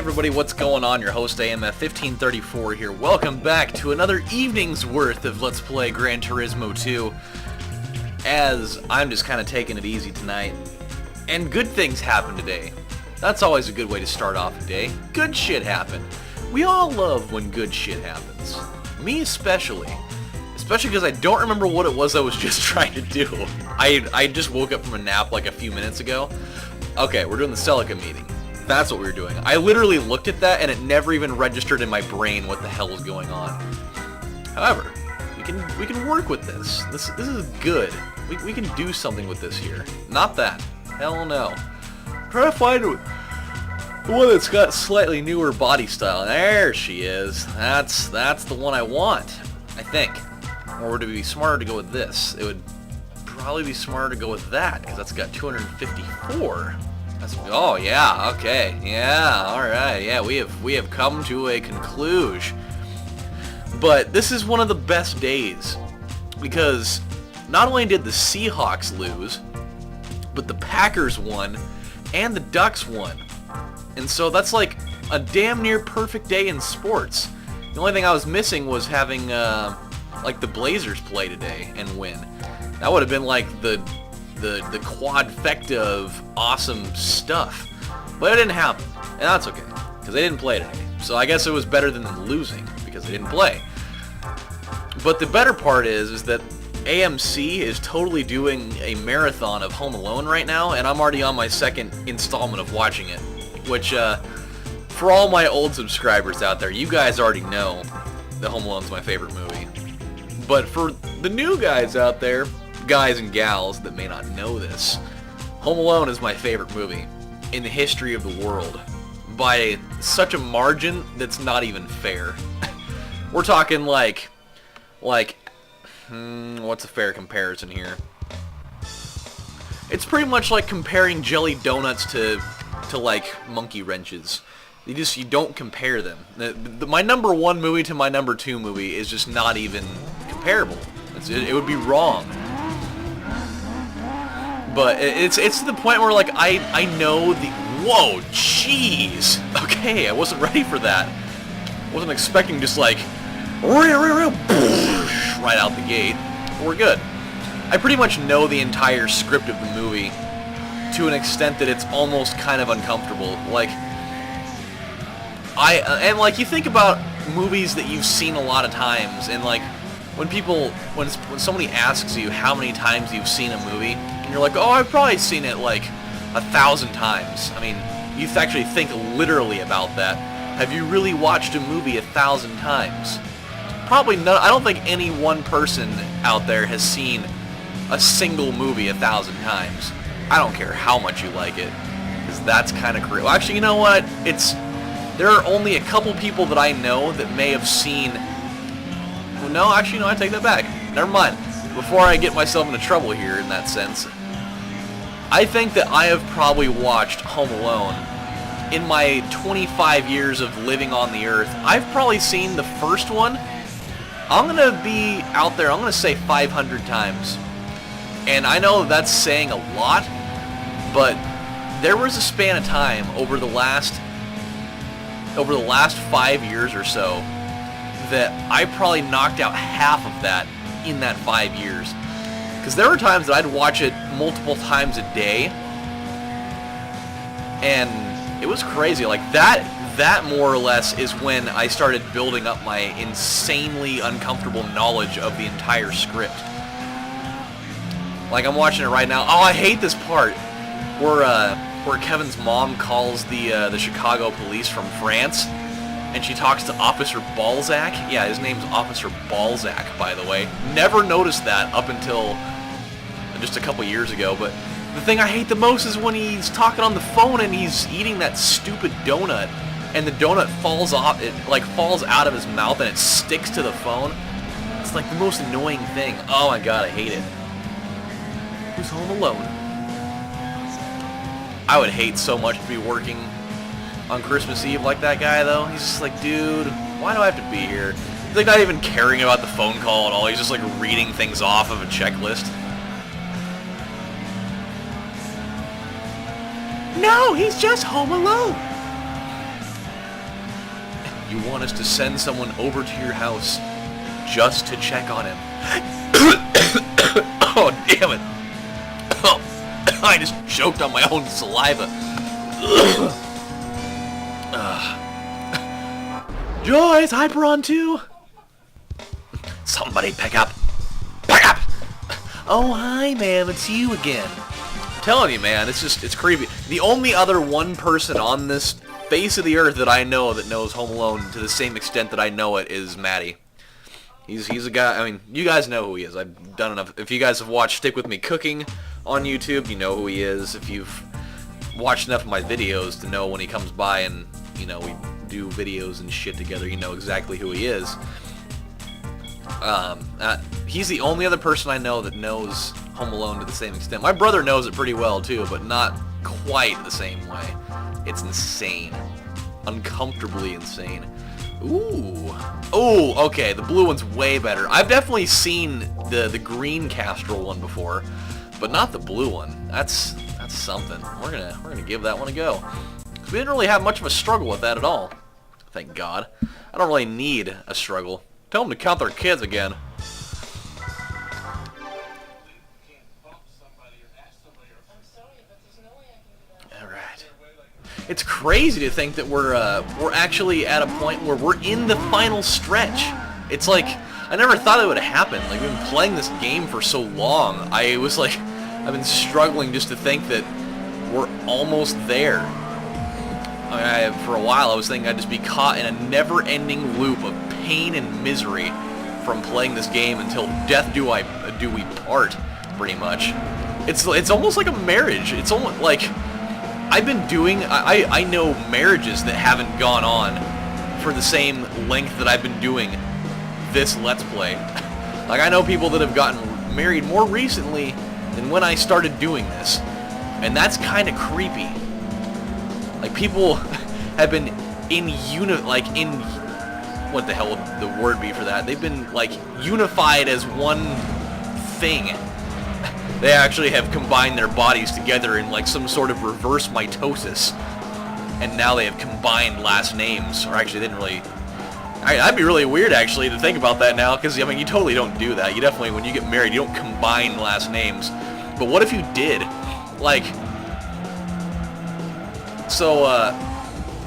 everybody, what's going on? Your host AMF 1534 here. Welcome back to another evening's worth of Let's Play Gran Turismo 2. As I'm just kind of taking it easy tonight. And good things happen today. That's always a good way to start off a day. Good shit happened. We all love when good shit happens. Me especially. Especially because I don't remember what it was I was just trying to do. I just woke up from a nap like a few minutes ago. Okay, we're doing the Celica meeting. That's what we were doing. I literally looked at that and it never even registered in my brain what the hell is going on. However, we can work with this. This is good. We can do something with this here. Not that. Hell no. Try to find the one that's got slightly newer body style. There she is. That's the one I want, I think. Or would it be smarter to go with this? It would probably be smarter to go with that because that's got 254. Oh yeah, okay, yeah, alright, yeah, we have come to a conclusion. But this is one of the best days, because not only did the Seahawks lose, but the Packers won, and the Ducks won. And so that's like a damn near perfect day in sports. The only thing I was missing was having, like the Blazers play today and win. That would have been like the quadfecta of awesome stuff. But it didn't happen. And that's okay, because they didn't play today. So I guess it was better than them losing, because they didn't play. But the better part is that AMC is totally doing a marathon of Home Alone right now, and I'm already on my second installment of watching it. Which, for all my old subscribers out there, you guys already know that Home Alone's my favorite movie. But for the new guys out there, guys and gals that may not know this, Home Alone is my favorite movie in the history of the world by such a margin that's not even fair. We're talking like what's a fair comparison here? It's pretty much like comparing jelly donuts to like monkey wrenches. You don't compare them. My number one movie to my number two movie is just not even comparable. It would be wrong. But it's to the point where, like, I know the... Whoa, jeez! Okay, I wasn't ready for that. Wasn't expecting just, like... Right out the gate. But we're good. I pretty much know the entire script of the movie to an extent that it's almost kind of uncomfortable. Like... And, like, you think about movies that you've seen a lot of times, and, like, when somebody asks you how many times you've seen a movie, and you're like, oh, I've probably seen it like 1,000 times. I mean, you actually think literally about that. Have you really watched a movie 1,000 times? Probably not. I don't think any one person out there has seen a single movie 1,000 times. I don't care how much you like it, because that's kind of crazy. Well, actually, you know what? There are only a couple people that I know that may have seen... No, actually, no, I take that back. Never mind. Before I get myself into trouble here in that sense, I think that I have probably watched Home Alone in my 25 years of living on the earth. I've probably seen the first one, I'm going to be out there, I'm going to say 500 times. And I know that's saying a lot, but there was a span of time over the last 5 years or so that I probably knocked out half of that in that 5 years. Because there were times that I'd watch it multiple times a day, and it was crazy. Like, that more or less is when I started building up my insanely uncomfortable knowledge of the entire script. Like, I'm watching it right now. Oh, I hate this part where Kevin's mom calls the Chicago police from France, and she talks to Officer Balzac. Yeah, his name's Officer Balzac, by the way. Never noticed that up until just a couple years ago, but the thing I hate the most is when he's talking on the phone and he's eating that stupid donut, and the donut falls off, it like falls out of his mouth and it sticks to the phone. It's like the most annoying thing. Oh my god, I hate it. Who's home alone? I would hate so much to be working on Christmas Eve like that guy, though. He's just like, dude, why do I have to be here? He's like not even caring about the phone call at all. He's just like reading things off of a checklist. No, he's just home alone. You want us to send someone over to your house just to check on him. Oh, damn it. Oh, I just choked on my own saliva. Joyce, hyper on 2. Somebody pick up. Pick up! Oh, hi, ma'am. It's you again. I'm telling you, man, it's creepy. The only other one person on this face of the earth that I know that knows Home Alone to the same extent that I know it is Maddie. He's a guy, I mean, you guys know who he is. I've done enough. If you guys have watched Stick With Me Cooking on YouTube, you know who he is. If you've watched enough of my videos to know when he comes by and, you know, we do videos and shit together, you know exactly who he is. He's the only other person I know that knows Home Alone to the same extent. My brother knows it pretty well, too, but not quite the same way. It's insane. Uncomfortably insane. Ooh. Oh, okay, the blue one's way better. I've definitely seen the green Castrol one before, but not the blue one. That's something. We're gonna give that one a go. 'Cause we didn't really have much of a struggle with that at all. Thank God. I don't really need a struggle. Tell them to count their kids again. Alright. It's crazy to think that we're actually at a point where we're in the final stretch. It's like, I never thought it would happen. Like, we've been playing this game for so long. I was like, I've been struggling just to think that we're almost there. For a while, I was thinking I'd just be caught in a never-ending loop of pain and misery from playing this game until death do we part, pretty much. It's almost like a marriage. It's almost like I've been doing. I know marriages that haven't gone on for the same length that I've been doing this Let's Play. Like, I know people that have gotten married more recently than when I started doing this, and that's kind of creepy. Like, people have been what the hell would the word be for that? They've been, like, unified as one thing. They actually have combined their bodies together in, like, some sort of reverse mitosis. And now they have combined last names. Or actually, they didn't really... That'd be really weird, actually, to think about that now, because, I mean, you totally don't do that. You definitely, when you get married, you don't combine last names. But what if you did? Like... So,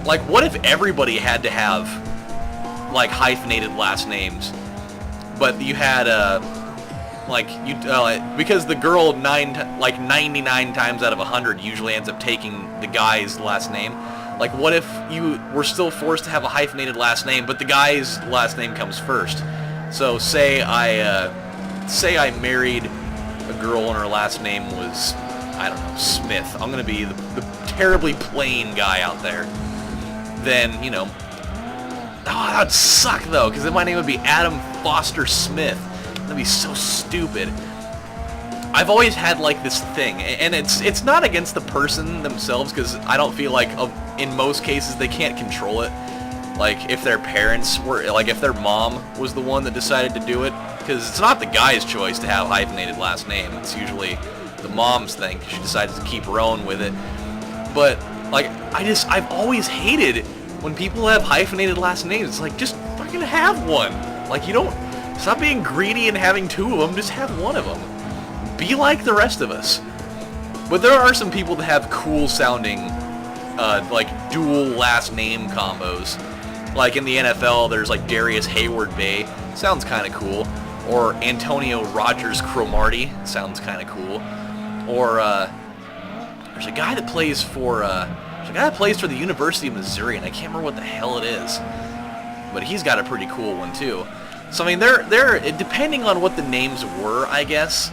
like, what if everybody had to have, like, hyphenated last names, but you had, because the girl 99 times out of 100 usually ends up taking the guy's last name. Like, what if you were still forced to have a hyphenated last name, but the guy's last name comes first? So, say I married a girl and her last name was, I don't know, Smith. I'm gonna be the terribly plain guy out there. Then, you know, that would suck though, because then my name would be Adam Foster Smith. That'd be so stupid. I've always had, like, this thing, and it's not against the person themselves, because I don't feel like, in most cases, they can't control it. Like, if their parents were, like, if their mom was the one that decided to do it, because it's not the guy's choice to have a hyphenated last name. It's usually the mom's thing. She decides to keep her own with it. But, like, I've always hated when people have hyphenated last names. It's like, just fucking have one. Like, you don't, stop being greedy and having two of them, just have one of them. Be like the rest of us. But there are some people that have cool sounding, like, dual last name combos. Like, in the NFL, there's, like, Darius Hayward Bay. Sounds kind of cool. Or Antonio Rogers Cromartie. Sounds kind of cool. Or, there's a guy that plays for, the University of Missouri, and I can't remember what the hell it is. But he's got a pretty cool one, too. So, I mean, depending on what the names were, I guess,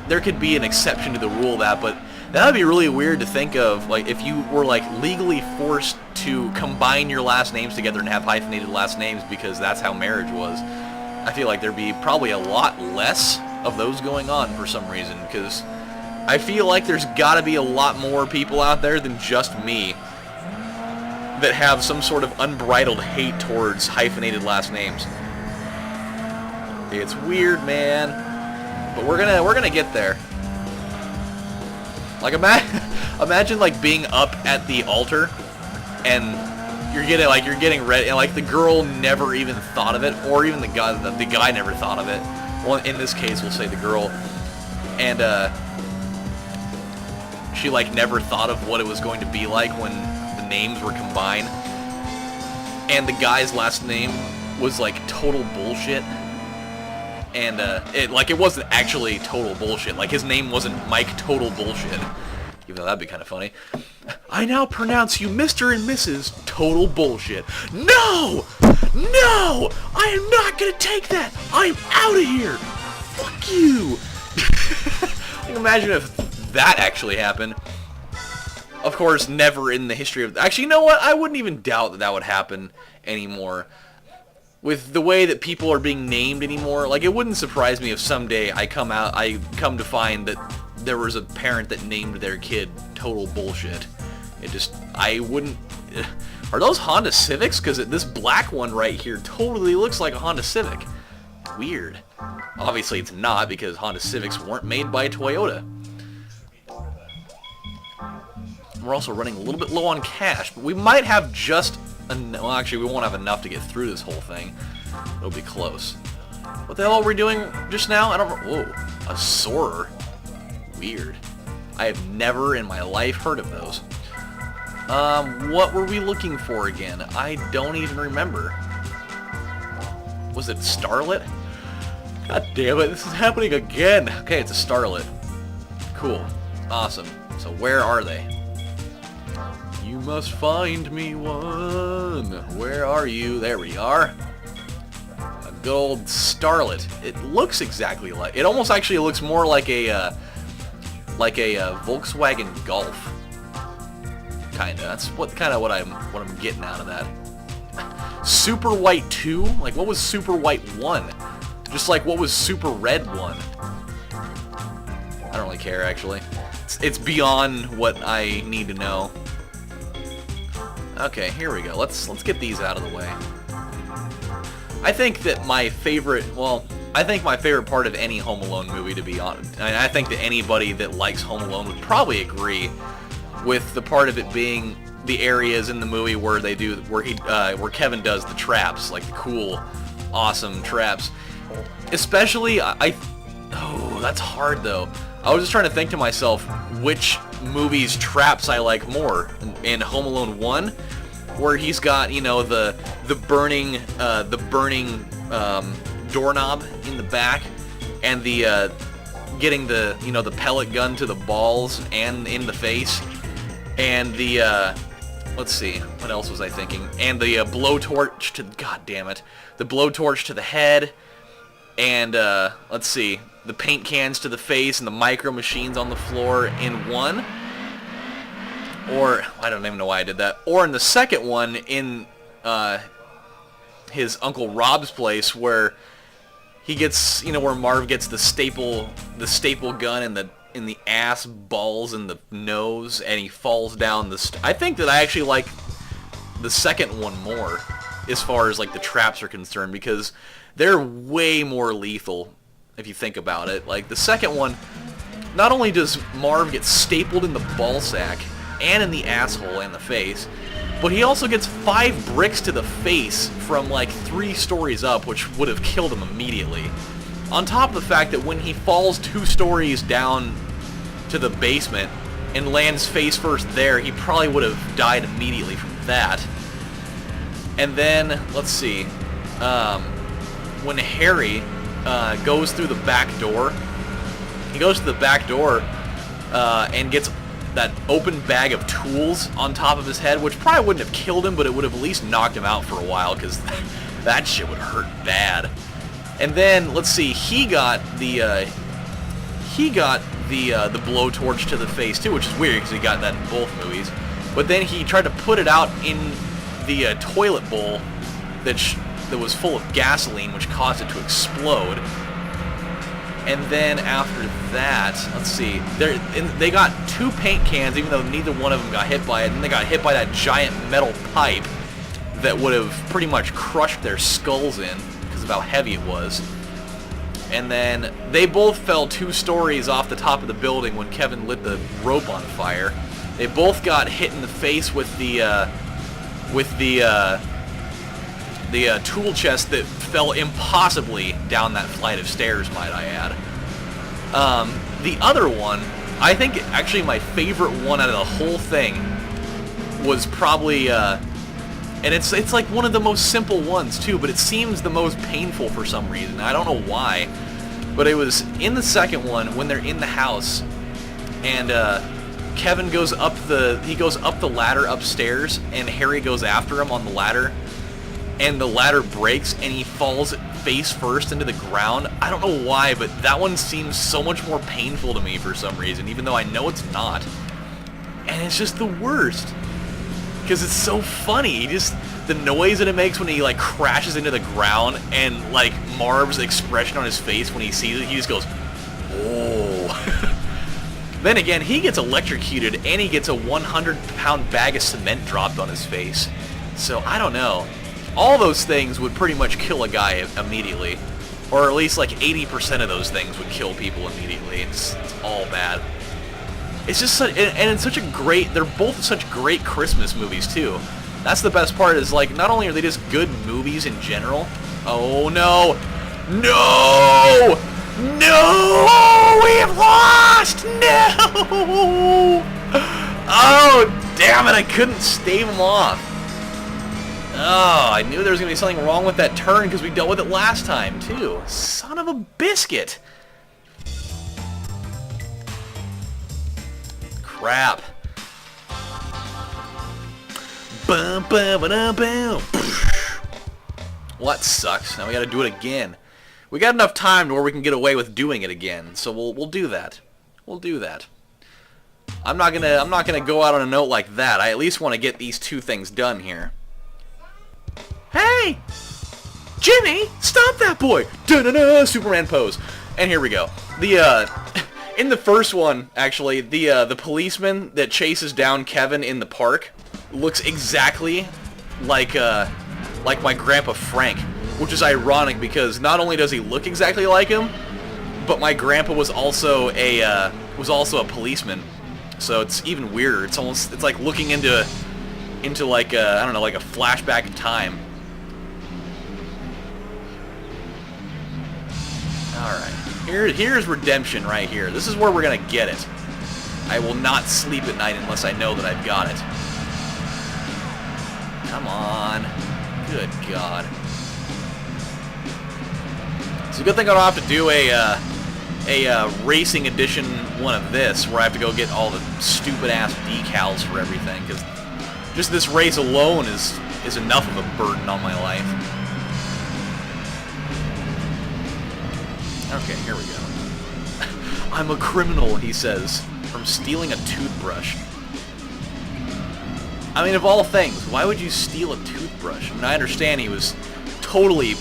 there could be an exception to the rule of that, but that would be really weird to think of, like, if you were, like, legally forced to combine your last names together and have hyphenated last names because that's how marriage was. I feel like there'd be probably a lot less of those going on for some reason, because I feel like there's got to be a lot more people out there than just me that have some sort of unbridled hate towards hyphenated last names. It's weird, man, but we're gonna get there. Like, imagine like being up at the altar and you're getting ready, and like the girl never even thought of it, or even the guy never thought of it. Well, in this case, we'll say the girl, and she like never thought of what it was going to be like when the names were combined, and the guy's last name was like total bullshit, and it wasn't actually total bullshit. Like his name wasn't Mike Total Bullshit, even though that'd be kind of funny. I now pronounce you Mr. and Mrs. Total Bullshit. No! No! I am not gonna take that! I'm out of here! Fuck you! Imagine if that actually happened. Of course, never in the history of... Actually, you know what? I wouldn't even doubt that that would happen anymore. With the way that people are being named anymore, like, it wouldn't surprise me if someday I come to find that there was a parent that named their kid Total Bullshit. I wouldn't... Are those Honda Civics? Because this black one right here totally looks like a Honda Civic. Weird. Obviously it's not, because Honda Civics weren't made by Toyota. We're also running a little bit low on cash, but we might have just... Well, actually, we won't have enough to get through this whole thing. It'll be close. What the hell are we doing just now? I don't... Whoa. A soarer. Weird. I have never in my life heard of those. What were we looking for again? I don't even remember. Was it Starlet? God damn it, this is happening again. Okay, it's a Starlet. Cool. Awesome. So where are they? You must find me one. Where are you? There we are. A good old Starlet. It looks exactly like... It almost actually looks more like a Volkswagen Golf. Kinda. That's what I'm getting out of that. Super White 2? Like, what was Super White 1? Just like, what was Super Red 1? I don't really care, actually. It's beyond what I need to know. Okay, here we go. Let's get these out of the way. I think that my favorite... Well, I think my favorite part of any Home Alone movie, to be honest... I think that anybody that likes Home Alone would probably agree with the part of it being the areas in the movie where where Kevin does the traps, like the cool, awesome traps. Especially, oh, that's hard though. I was just trying to think to myself which movie's traps I like more. In Home Alone 1, where he's got, you know, the burning doorknob in the back, and the getting the, you know, the pellet gun to the balls and in the face. And the, let's see, what else was I thinking? And the blowtorch to, god damn it, the blowtorch to the head, and, let's see, the paint cans to the face and the micro machines on the floor in one. Or, I don't even know why I did that. Or in the second one, in, his Uncle Rob's place, where he gets, you know, where Marv gets the staple gun in the ass, balls, and the nose, and he falls down the... I think that I actually like the second one more, as far as, like, the traps are concerned, because they're way more lethal, if you think about it. Like, the second one, not only does Marv get stapled in the ball sack, and in the asshole and the face, but he also gets 5 bricks to the face from, like, 3 stories up, which would have killed him immediately. On top of the fact that when he falls 2 stories down to the basement and lands face first there, he probably would have died immediately from that. And then, let's see, when Harry goes through the back door, he goes to the back door and gets that open bag of tools on top of his head, which probably wouldn't have killed him, but it would have at least knocked him out for a while, because that shit would hurt bad. And then, let's see, he got the blowtorch to the face too, which is weird because he got that in both movies. But then he tried to put it out in the toilet bowl that was full of gasoline, which caused it to explode. And then after that, let's see, they got 2 paint cans, even though neither one of them got hit by it, and they got hit by that giant metal pipe that would have pretty much crushed their skulls in because of how heavy it was. And then they both fell 2 stories off the top of the building when Kevin lit the rope on fire. They both got hit in the face with the with the tool chest that fell impossibly down that flight of stairs, might I add. The other one, I think actually my favorite one out of the whole thing was probably, and it's like one of the most simple ones too, but it seems the most painful for some reason. I don't know why, but it was in the second one when they're in the house, and Kevin goes up the ladder upstairs, and Harry goes after him on the ladder, and the ladder breaks, and he falls face first into the ground. I don't know why, but that one seems so much more painful to me for some reason, even though I know it's not. And it's just the worst, because it's so funny. The noise that it makes when he like crashes into the ground, and like Marv's expression on his face when he sees it, he just goes, "Oh." Then again, he gets electrocuted, and he gets a 100-pound bag of cement dropped on his face. So I don't know. All those things would pretty much kill a guy immediately. Or at least like 80% of those things would kill people immediately. It's all bad. It's just such, and it's such a great, they're both such great Christmas movies too. That's the best part, is like, not only are they just good movies in general. Oh no! No! No! We have lost! No! Oh, damn it, I couldn't stave him off. Oh, I knew there was going to be something wrong with that turn because we dealt with it last time, too. Son of a biscuit. Crap. Bum, bum, ba-dum, bum. Well, that sucks. Now we got to do it again. We got enough time to where we can get away with doing it again, so we'll do that. We'll do that. I'm not gonna go out on a note like that. I at least want to get these two things done here. Hey! Jimmy! Stop that boy! Da-da-da! Superman pose. And here we go. In the first one, actually, the policeman that chases down Kevin in the park looks exactly like my grandpa Frank, which is ironic because not only does he look exactly like him, but my grandpa was also a policeman. So it's even weirder. It's like looking into like I don't know, like a flashback in time. Alright, here's redemption right here. This is where we're gonna get it. I will not sleep at night unless I know that I've got it. Come on. Good God. It's a good thing I don't have to do a racing edition one of this, where I have to go get all the stupid-ass decals for everything, because just this race alone is enough of a burden on my life. Okay, here we go. I'm a criminal, he says, from stealing a toothbrush. I mean, of all things, why would you steal a toothbrush? I mean, I understand he was totally,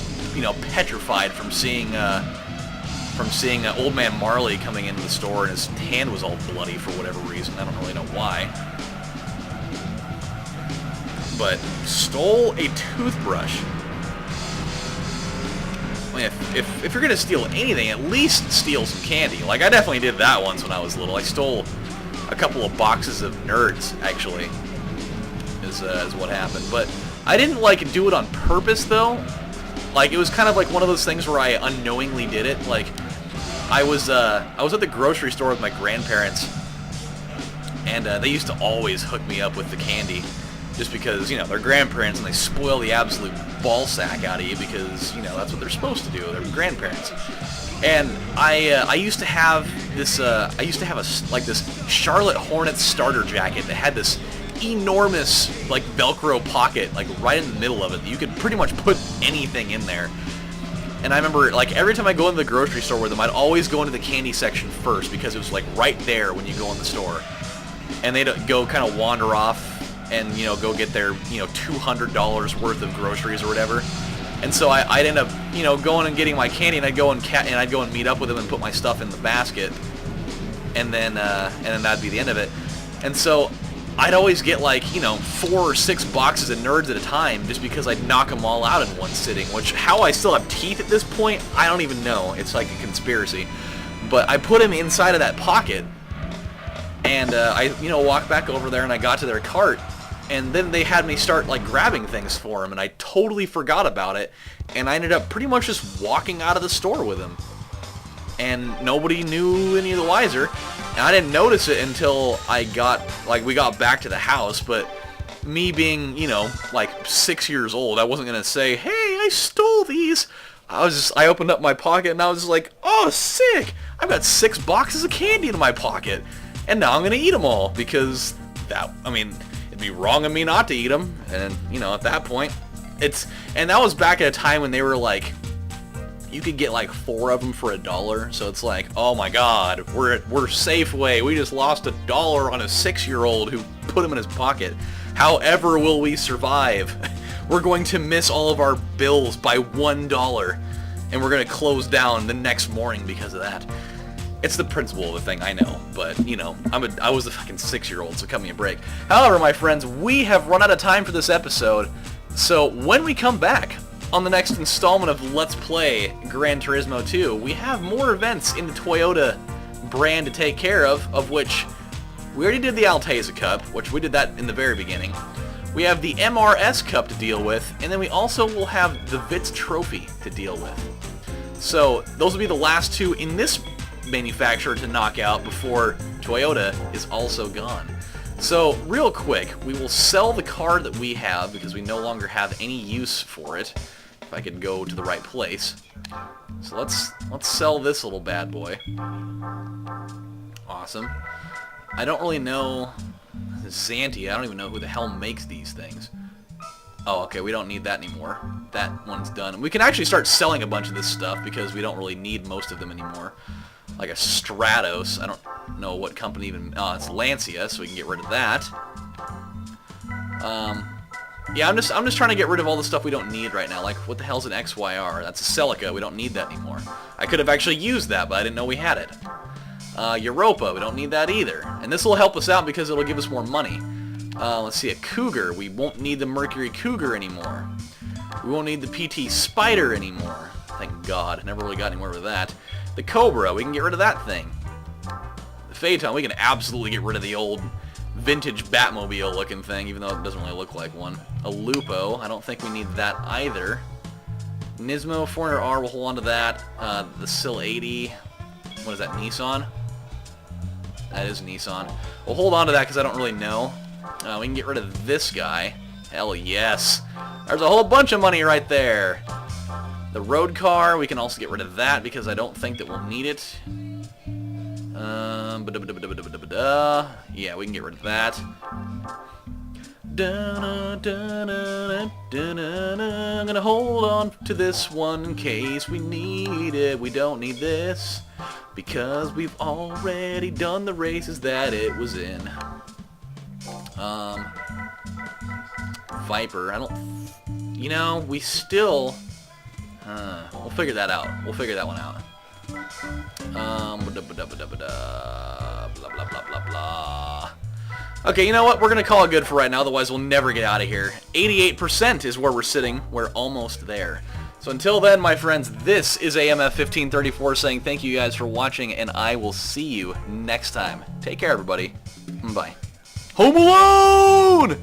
petrified from seeing Old Man Marley coming into the store, and his hand was all bloody for whatever reason. I don't really know why. But stole a toothbrush. I mean, if you're gonna steal anything, at least steal some candy. Like, I definitely did that once when I was little. I stole a couple of boxes of Nerds, actually, is what happened. But I didn't, do it on purpose, though. Like, it was kind of like one of those things where I unknowingly did it. Like, I was at the grocery store with my grandparents, and they used to always hook me up with the candy, just because, they're grandparents and they spoil the absolute ball sack out of you because, that's what they're supposed to do. They're grandparents. And I used to have this, this Charlotte Hornets starter jacket that had this enormous, Velcro pocket, right in the middle of it. You could pretty much put anything in there. And I remember, every time I go into the grocery store with them, I'd always go into the candy section first because it was, right there when you go in the store. And they'd go kind of wander off and, go get their, $200 worth of groceries or whatever. And so I'd end up, going and getting my candy, and I'd go and meet up with them and put my stuff in the basket. And then that'd be the end of it. And so I'd always get 4 or 6 boxes of Nerds at a time just because I'd knock them all out in one sitting, which how I still have teeth at this point, I don't even know. It's like a conspiracy. But I put them inside of that pocket, and I walked back over there and I got to their cart, And then they had me start like grabbing things for him, and I totally forgot about it, and I ended up pretty much just walking out of the store with him. And nobody knew any of the wiser, and I didn't notice it until we got back to the house. But me being, you know, like 6 years old, I wasn't gonna say, hey, I stole these. I opened up my pocket and I was just like, oh, sick, I've got 6 boxes of candy in my pocket, and now I'm gonna eat them all, because it'd be wrong of me not to eat them. And, you know, at that point, and that was back at a time when they were like, you could get like 4 of them for $1, so it's like, oh my god, we're Safeway, we just lost $1 on a 6-year-old who put them in his pocket. However will we survive? We're going to miss all of our bills by $1, and we're going to close down the next morning because of that. It's the principle of the thing, I know, but, you know, I was a fucking 6-year-old, so cut me a break. However, my friends, we have run out of time for this episode, so when we come back on the next installment of Let's Play Gran Turismo 2, we have more events in the Toyota brand to take care of which we already did the Alteza Cup, which we did that in the very beginning. We have the MRS Cup to deal with, and then we also will have the Vitz Trophy to deal with. So those will be the last 2 in this manufacturer to knock out before Toyota is also gone. So real quick, we will sell the car that we have because we no longer have any use for it. If I could go to the right place. So let's sell this little bad boy. Awesome. I don't really know Xanti. I don't even know who the hell makes these things. Oh, okay, we don't need that anymore. That one's done. We can actually start selling a bunch of this stuff because we don't really need most of them anymore. Like a Stratos. I don't know what company even... Oh, it's Lancia, so we can get rid of that. Yeah, I'm just trying to get rid of all the stuff we don't need right now. Like, what the hell's an XYR? That's a Celica. We don't need that anymore. I could have actually used that, but I didn't know we had it. Europa, we don't need that either. And this will help us out because it'll give us more money. Let's see, a Cougar. We won't need the Mercury Cougar anymore. We won't need the PT Spider anymore. Thank God. Never really got anywhere with that. The Cobra, we can get rid of that thing. The Phaeton, we can absolutely get rid of the old vintage Batmobile looking thing, even though it doesn't really look like one. A Lupo, I don't think we need that either. Nismo 400R, we'll hold on to that. The Sil 80, what is that, Nissan? That is Nissan. We'll hold on to that because I don't really know. We can get rid of this guy. Hell yes. There's a whole bunch of money right there. The road car, we can also get rid of that because I don't think that we'll need it. Yeah, we can get rid of that. I'm gonna hold on to this one in case we need it. We don't need this because we've already done the races that it was in. Viper, I don't... You know, we still... we'll figure that out. We'll figure that one out. Blah, blah, blah, blah, blah. Okay, you know what? We're going to call it good for right now, otherwise we'll never get out of here. 88% is where we're sitting. We're almost there. So until then, my friends, this is AMF1534 saying thank you guys for watching, and I will see you next time. Take care, everybody. Bye. Home Alone!